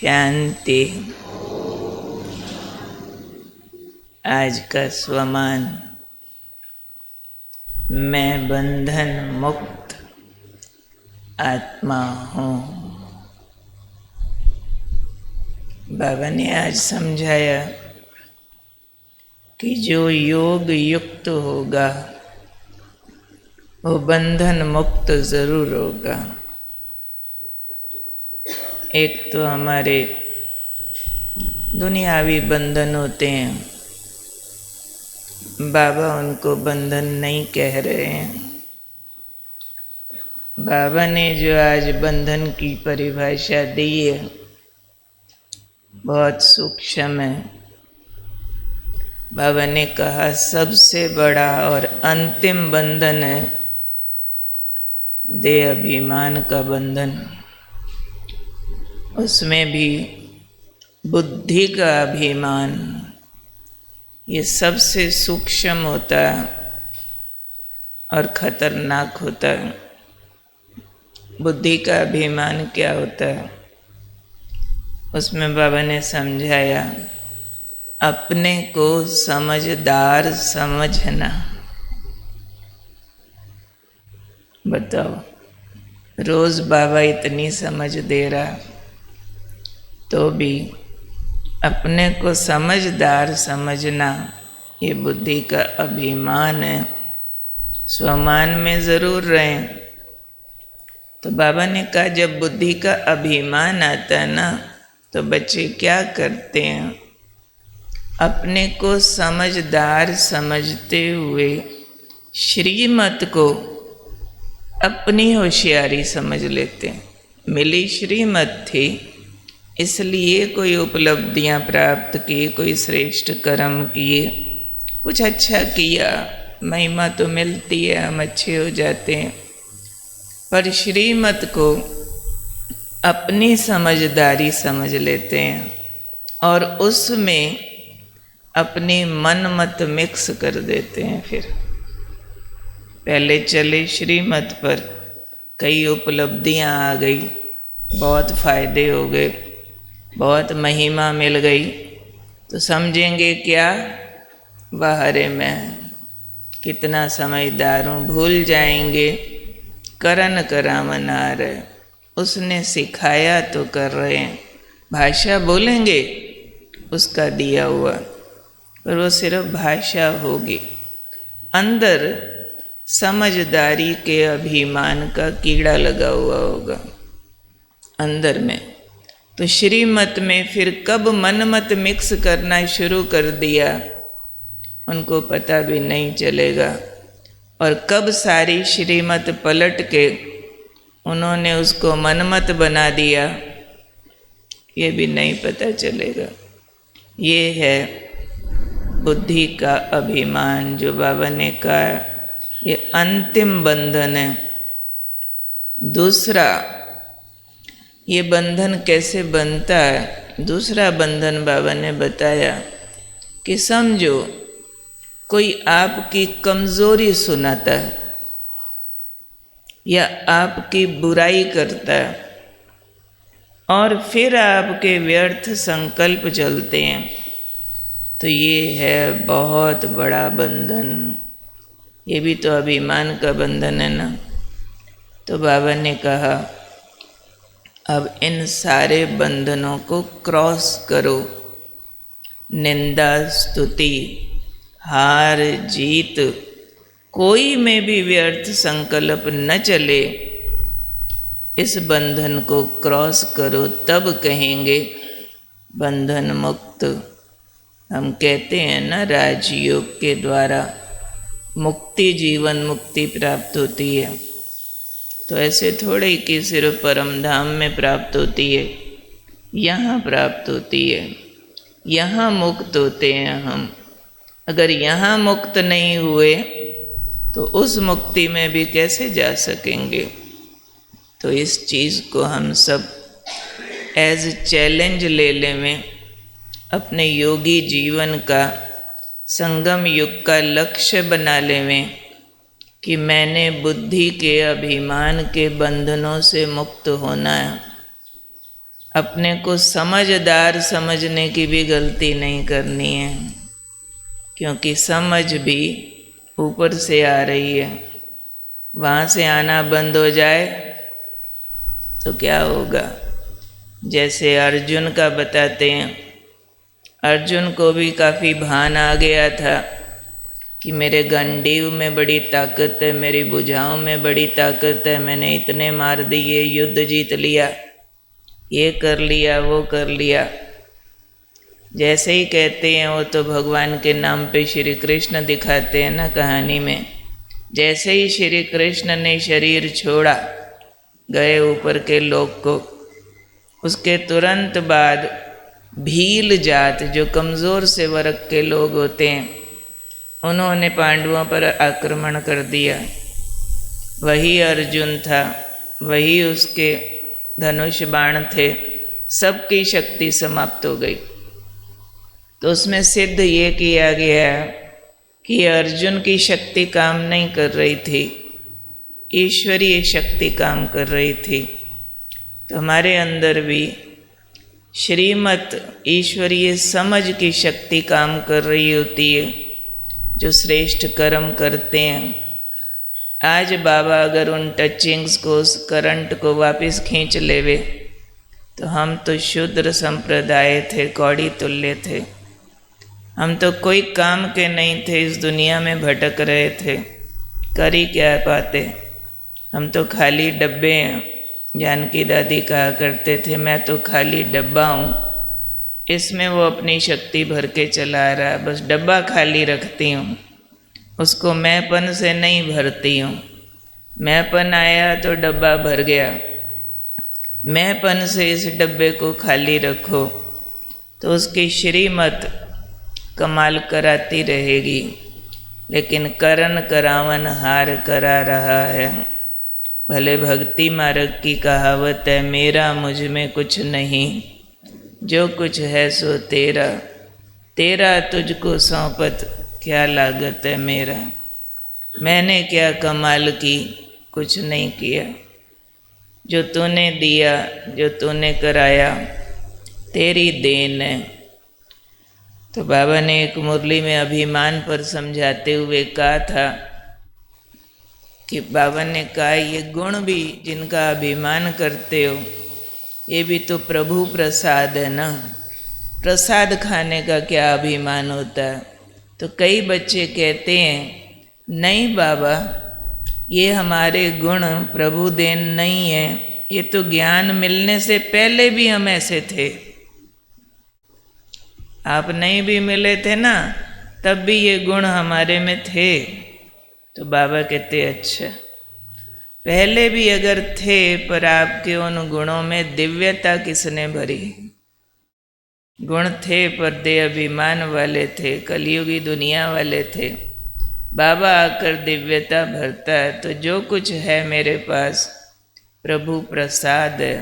शांति। आज का स्वमान, मैं बंधन मुक्त आत्मा हूँ। बाबा ने आज समझाया कि जो योग युक्त होगा वो बंधन मुक्त जरूर होगा। एक तो हमारे दुनियावी बंधन होते हैं, बाबा उनको बंधन नहीं कह रहे हैं। बाबा ने जो आज बंधन की परिभाषा दी है बहुत सूक्ष्म है। बाबा ने कहा सबसे बड़ा और अंतिम बंधन है देह अभिमान का बंधन। उसमें भी बुद्धि का अभिमान ये सबसे सूक्ष्म होता है और खतरनाक होता है। बुद्धि का अभिमान क्या होता है? उसमें बाबा ने समझाया, अपने को समझदार समझना। बताओ, रोज बाबा इतनी समझ दे रहा तो भी अपने को समझदार समझना ये बुद्धि का अभिमान है। स्वमान में जरूर रहें। तो बाबा ने कहा जब बुद्धि का अभिमान आता है ना तो बच्चे क्या करते हैं? अपने को समझदार समझते हुए श्रीमत को अपनी होशियारी समझ लेते हैं। मिली श्रीमत थी इसलिए कोई उपलब्धियां प्राप्त की, कोई श्रेष्ठ कर्म किए, कुछ अच्छा किया, महिमा तो मिलती है, हम अच्छे हो जाते हैं। पर श्रीमत को अपनी समझदारी समझ लेते हैं और उसमें अपनी मन मत मिक्स कर देते हैं। फिर पहले चले श्रीमत पर, कई उपलब्धियां आ गई, बहुत फायदे हो गए, बहुत महिमा मिल गई, तो समझेंगे क्या? बाहरे में कितना समझदार हूँ, भूल जाएंगे करन करामनार है। उसने सिखाया तो कर रहे हैं, भाषा बोलेंगे उसका दिया हुआ, पर वो सिर्फ भाषा होगी। अंदर समझदारी के अभिमान का कीड़ा लगा हुआ होगा अंदर में। तो श्रीमत में फिर कब मन मत मिक्स करना शुरू कर दिया उनको पता भी नहीं चलेगा, और कब सारी श्रीमत पलट के उन्होंने उसको मनमत बना दिया ये भी नहीं पता चलेगा। ये है बुद्धि का अभिमान जो बाबा ने कहा ये अंतिम बंधन है। दूसरा, ये बंधन कैसे बनता है? दूसरा बंधन बाबा ने बताया कि समझो कोई आपकी कमजोरी सुनाता है या आपकी बुराई करता है और फिर आपके व्यर्थ संकल्प चलते हैं, तो ये है बहुत बड़ा बंधन। ये भी तो अभिमान का बंधन है ना। तो बाबा ने कहा अब इन सारे बंधनों को क्रॉस करो। निंदा स्तुति हार जीत कोई में भी व्यर्थ संकल्प न चले, इस बंधन को क्रॉस करो, तब कहेंगे बंधन मुक्त। हम कहते हैं ना राजयोग के द्वारा मुक्ति, जीवन मुक्ति प्राप्त होती है। तो ऐसे थोड़े ही कि सिर्फ परम धाम में प्राप्त होती है, यहाँ प्राप्त होती है, यहाँ मुक्त होते हैं हम। अगर यहाँ मुक्त नहीं हुए तो उस मुक्ति में भी कैसे जा सकेंगे? तो इस चीज़ को हम सब एज चैलेंज ले लें, अपने योगी जीवन का संगम युग का लक्ष्य बना लें कि मैंने बुद्धि के अभिमान के बंधनों से मुक्त होना है। अपने को समझदार समझने की भी गलती नहीं करनी है, क्योंकि समझ भी ऊपर से आ रही है। वहाँ से आना बंद हो जाए तो क्या होगा? जैसे अर्जुन का बताते हैं, अर्जुन को भी काफ़ी भान आ गया था कि मेरे गंडीव में बड़ी ताकत है, मेरी भुजाओं में बड़ी ताकत है, मैंने इतने मार दिए, युद्ध जीत लिया, ये कर लिया, वो कर लिया। जैसे ही कहते हैं वो तो भगवान के नाम पे श्री कृष्ण दिखाते हैं ना कहानी में। जैसे ही श्री कृष्ण ने शरीर छोड़ा, गए ऊपर के लोक को, उसके तुरंत बाद भील जात, जो कमज़ोर से वर्ग के लोग होते हैं, उन्होंने पांडवों पर आक्रमण कर दिया। वही अर्जुन था, वही उसके धनुष बाण थे, सबकी शक्ति समाप्त हो गई। तो उसमें सिद्ध ये किया गया कि अर्जुन की शक्ति काम नहीं कर रही थी, ईश्वरीय शक्ति काम कर रही थी। तो हमारे अंदर भी श्रीमत ईश्वरीय समझ की शक्ति काम कर रही होती है, जो श्रेष्ठ कर्म करते हैं। आज बाबा अगर उन टचिंग्स को, उस करंट को वापस खींच लेवे, तो हम तो शूद्र संप्रदाय थे, कौड़ी तुल्य थे। हम तो कोई काम के नहीं थे, इस दुनिया में भटक रहे थे, कर ही क्या पाते। हम तो खाली डब्बे हैं। जानकी दादी कहा करते थे, मैं तो खाली डब्बा हूँ, इसमें वो अपनी शक्ति भर के चला रहा है, बस डब्बा खाली रखती हूँ, उसको मैंपन से नहीं भरती हूँ। मैंपन आया तो डब्बा भर गया, मैंपन से इस डब्बे को खाली रखो तो उसकी श्रीमत कमाल कराती रहेगी। लेकिन करन करावन हार करा रहा है। भले भक्ति मार्ग की कहावत है, मेरा मुझ में कुछ नहीं, जो कुछ है सो तेरा, तेरा तुझको सौंपत क्या लागत है मेरा। मैंने क्या कमाल की, कुछ नहीं किया। जो तूने दिया, जो तूने कराया, तेरी देन है। तो बाबा ने एक मुरली में अभिमान पर समझाते हुए कहा था कि बाबा ने कहा, ये गुण भी जिनका अभिमान करते हो, ये भी तो प्रभु प्रसाद है ना। प्रसाद खाने का क्या अभिमान होता है। तो कई बच्चे कहते हैं, नहीं बाबा, ये हमारे गुण प्रभु देन नहीं है, ये तो ज्ञान मिलने से पहले भी हम ऐसे थे। आप नहीं भी मिले थे ना, तब भी ये गुण हमारे में थे। तो बाबा कहते, अच्छा, पहले भी अगर थे, पर आपके उन गुणों में दिव्यता किसने भरी। गुण थे पर देह अभिमान वाले थे, कलयुगी दुनिया वाले थे। बाबा आकर दिव्यता भरता है। तो जो कुछ है मेरे पास प्रभु प्रसाद है।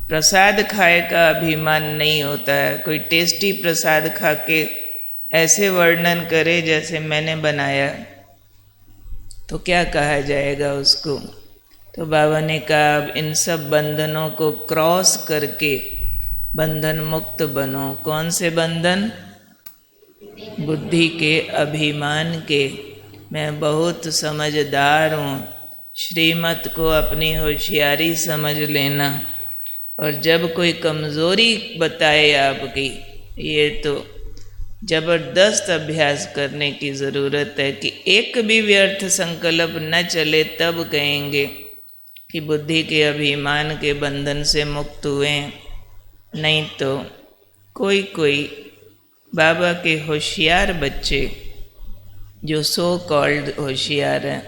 प्रसाद खाए का अभिमान नहीं होता है। कोई टेस्टी प्रसाद खा के ऐसे वर्णन करे जैसे मैंने बनाया, तो क्या कहा जाएगा उसको। तो बाबा ने कहा, अब इन सब बंधनों को क्रॉस करके बंधन मुक्त बनो। कौन से बंधन? बुद्धि के, अभिमान के। मैं बहुत समझदार हूँ, श्रीमत को अपनी होशियारी समझ लेना। और जब कोई कमज़ोरी बताए आपकी, ये तो जबरदस्त अभ्यास करने की ज़रूरत है कि एक भी व्यर्थ संकल्प न चले, तब कहेंगे कि बुद्धि के अभिमान के बंधन से मुक्त हुए। नहीं तो कोई कोई बाबा के होशियार बच्चे, जो सो कॉल्ड होशियार हैं,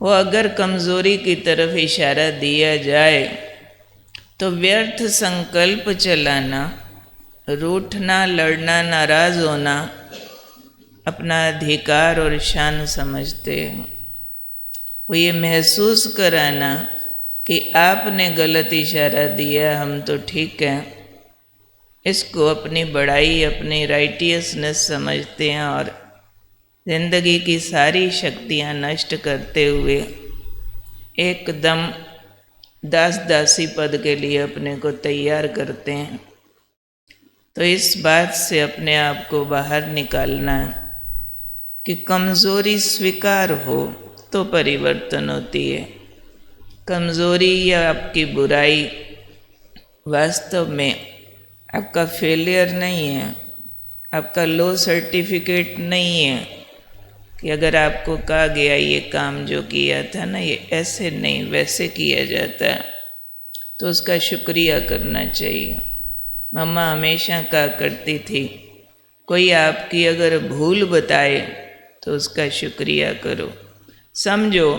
वो अगर कमज़ोरी की तरफ इशारा दिया जाए तो व्यर्थ संकल्प चलाना, रूठना, लड़ना, नाराज़ होना अपना अधिकार और शान समझते हैं। वो ये महसूस कराना कि आपने गलत इशारा दिया, हम तो ठीक हैं, इसको अपनी बड़ाई, अपनी राइटियसनेस समझते हैं और जिंदगी की सारी शक्तियाँ नष्ट करते हुए एकदम दास दासी पद के लिए अपने को तैयार करते हैं। तो इस बात से अपने आप को बाहर निकालना है कि कमज़ोरी स्वीकार हो तो परिवर्तन होती है। कमज़ोरी या आपकी बुराई वास्तव में आपका फेलियर नहीं है, आपका लो सर्टिफिकेट नहीं है कि अगर आपको कहा गया ये काम जो किया था ना ये ऐसे नहीं वैसे किया जाता है तो उसका शुक्रिया करना चाहिए। मम्मा हमेशा कहा करती थी कोई आपकी अगर भूल बताए तो उसका शुक्रिया करो। समझो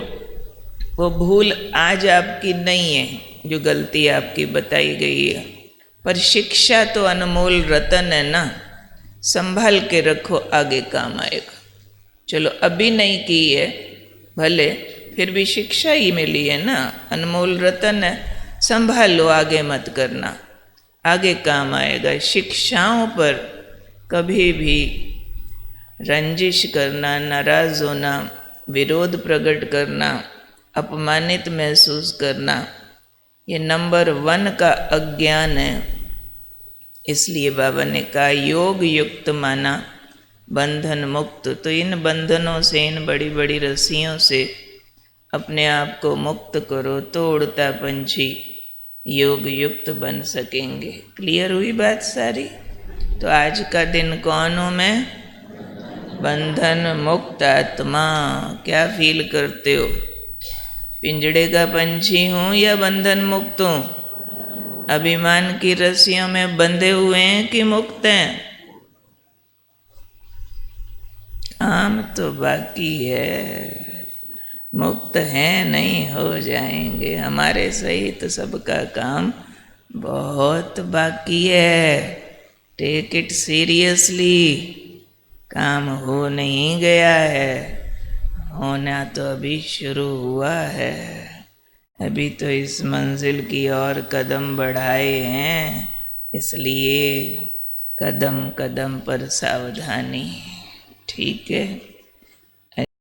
वो भूल आज आपकी नहीं है जो गलती आपकी बताई गई है, पर शिक्षा तो अनमोल रतन है ना, संभाल के रखो आगे काम आएगा। चलो अभी नहीं की है भले, फिर भी शिक्षा ही मिली है ना, अनमोल रतन है, संभाल लो आगे मत करना, आगे काम आएगा। शिक्षाओं पर कभी भी रंजिश करना, नाराज होना, विरोध प्रकट करना, अपमानित महसूस करना ये नंबर 1 का अज्ञान है। इसलिए बाबा ने कहा योग युक्त माना बंधन मुक्त। तो इन बंधनों से, इन बड़ी बड़ी रस्सियों से अपने आप को मुक्त करो तो उड़ता पंछी योग युक्त बन सकेंगे। क्लियर हुई बात सारी? तो आज का दिन कौन हूँ मैं? बंधन मुक्त आत्मा। क्या फील करते हो? पिंजड़े का पंछी हूँ या बंधन मुक्त हूँ? अभिमान की रस्सियों में बंधे हुए हैं कि मुक्त हैं? काम तो बाकी है, मुक्त हैं नहीं, हो जाएंगे। हमारे सहित सबका काम बहुत बाकी है। Take it seriously. काम हो नहीं गया है, होना तो अभी शुरू हुआ है। अभी तो इस मंजिल की ओर कदम बढ़ाए हैं, इसलिए कदम कदम पर सावधानी। ठीक है।